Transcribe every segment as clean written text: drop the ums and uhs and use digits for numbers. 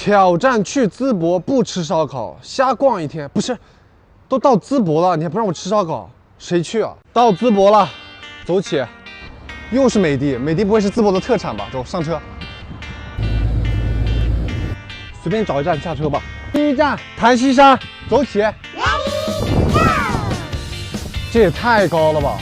挑战去淄博不吃烧烤，瞎逛一天。不是，都到淄博了，你还不让我吃烧烤，谁去啊？到淄博了，走起。又是美的，美的不会是淄博的特产吧？走，上车。随便找一站下车吧。第一站潭溪山，走起。这也太高了吧！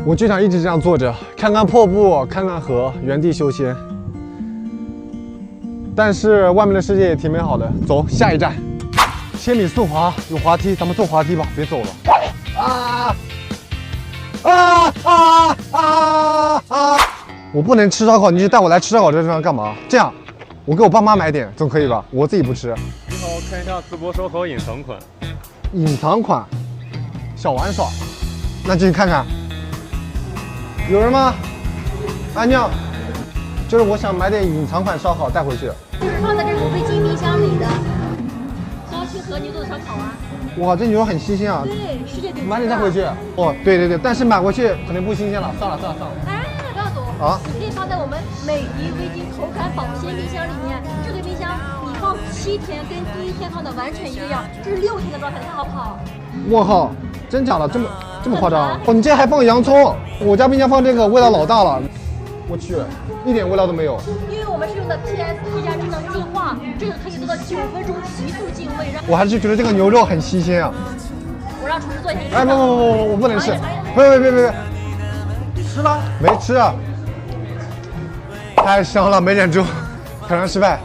我就想一直这样坐着，看看瀑布，看看河，原地修仙。但是外面的世界也挺美好的。走，下一站，千米速滑，有滑梯，咱们坐滑梯吧，别走了。我不能吃烧烤，你就带我来吃烧烤这地方干嘛？这样，我给我爸妈买点总可以吧？我自己不吃。你好，看一下淄博烧烤隐藏款。隐藏款，小玩耍。那进去看看。有人吗？安妞，就是我想买点隐藏款烧烤带回去。就是放在这个微晶冰箱里的高清和牛肉烧烤啊。哇，这牛肉很新鲜啊！对，世界顶级。买点带回去。哦，对对对，但是买回去肯定不新鲜了。算了。哎，不要走啊！你可以放在我们美的微晶口感保鲜冰箱里面。这个冰箱你放7天，跟第1天放的完全一个样，这是6天的状态，你看好不好？我靠，真假的这么夸张？哦，你这还放洋葱？我家冰箱放这个味道老大了。我去，一点味道都没有。因为我们是用的 PSP 加智能净化，这个可以做到9分钟急速进味。我还是觉得这个牛肉很新鲜啊。我让厨师做一下。哎，不，我不能吃。别，吃了没吃啊？太香了，没忍住，挑战失败。